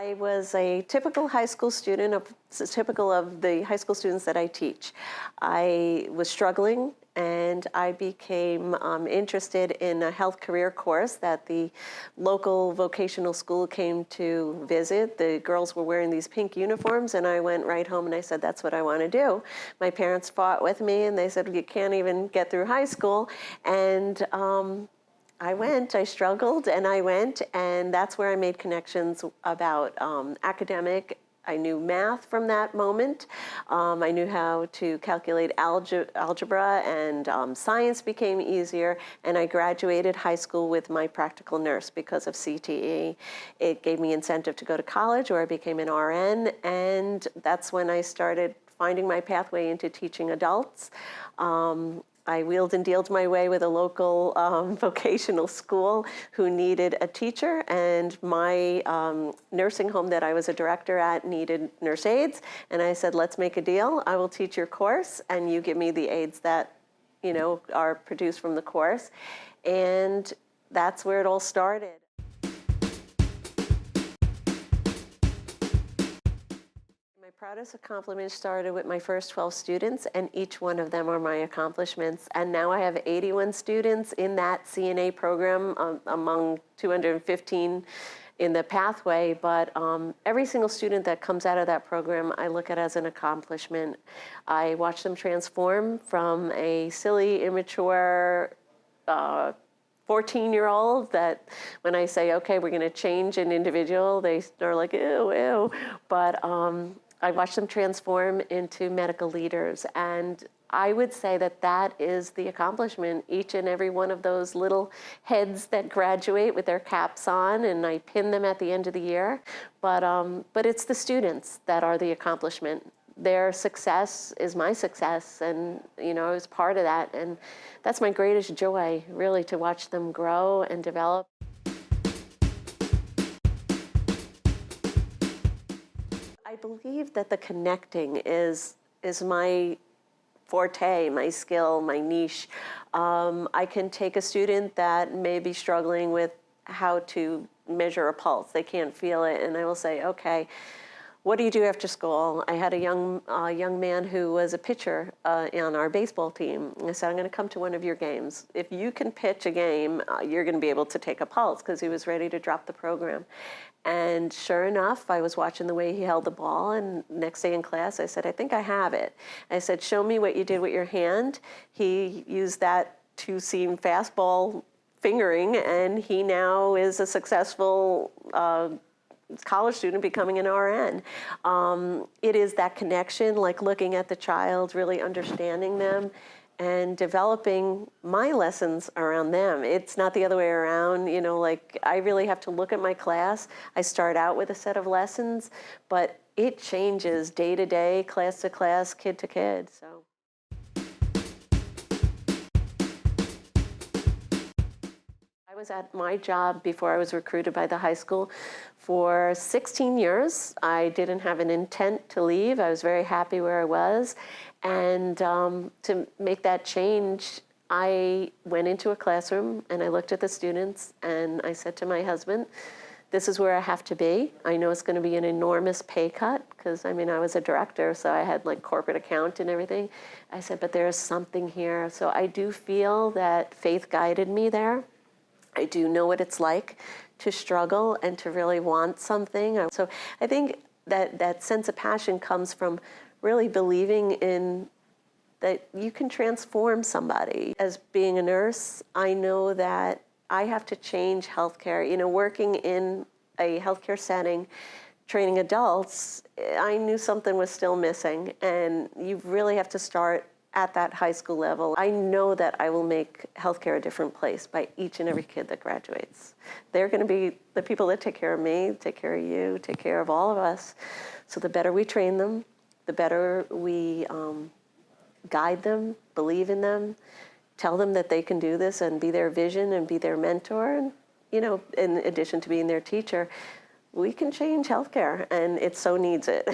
I was a typical high school student, typical of the high school students that I teach. I was struggling and I became interested in a health career course that the local vocational school came to visit. The girls were wearing these pink uniforms and I went right home and I said, that's what I want to do. My parents fought with me and they said, you can't even get through high school. And I struggled and I went, and that's where I made connections about academic. I knew math from that moment. I knew how to calculate algebra, and science became easier, and I graduated high school with my practical nurse because of CTE. It gave me incentive to go to college, where I became an RN, and that's when I started finding my pathway into teaching adults. I wheeled and dealed my way with a local vocational school who needed a teacher, and my nursing home that I was a director at needed nurse aides, and I said, let's make a deal. I will teach your course and you give me the aides that, you know, are produced from the course. And that's where it all started. My proudest accomplishment started with my first 12 students, and each one of them are my accomplishments. And now I have 81 students in that CNA program, among 215 in the pathway. But every single student that comes out of that program, I look at as an accomplishment. I watch them transform from a silly, immature, 14-year-old that when I say, okay, we're going to change an individual, they're like, ew, ew. But I watched them transform into medical leaders. And I would say that that is the accomplishment. Each and every one of those little heads that graduate with their caps on, and I pin them at the end of the year. But it's the students that are the accomplishment. Their success is my success, and you know, I was part of that. And that's my greatest joy, really, to watch them grow and develop. I believe that the connecting is my forte, my skill, my niche. I can take a student that may be struggling with how to measure a pulse. They can't feel it, and I will say, okay, what do you do after school? I had a young man who was a pitcher on our baseball team. I said, I'm going to come to one of your games. If you can pitch a game, you're going to be able to take a pulse, because he was ready to drop the program. And sure enough, I was watching the way he held the ball, and next day in class, I said, I think I have it. I said, show me what you did with your hand. He used that two-seam fastball fingering, and he now is a successful college student becoming an RN. It is that connection, like looking at the child, really understanding them, and developing my lessons around them. It's not the other way around, you know, like I really have to look at my class. I start out with a set of lessons, but it changes day to day, class to class, kid to kid, so. I was at my job before I was recruited by the high school for 16 years. I didn't have an intent to leave. I was very happy where I was. And to make that change, I went into a classroom and I looked at the students and I said to my husband, this is where I have to be. I know it's going to be an enormous pay cut, because I mean, I was a director, so I had like corporate account and everything. I said, but there's something here. So I do feel that faith guided me there. I do know what it's like to struggle and to really want something. So I think that sense of passion comes from really believing in that you can transform somebody. As being a nurse, I know that I have to change healthcare. You know, working in a healthcare setting, training adults, I knew something was still missing, and you really have to start at that high school level. I know that I will make healthcare a different place by each and every kid that graduates. They're going to be the people that take care of me, take care of you, take care of all of us. So the better we train them, the better we guide them, believe in them, tell them that they can do this and be their vision and be their mentor. And, you know, in addition to being their teacher, we can change healthcare, and it so needs it.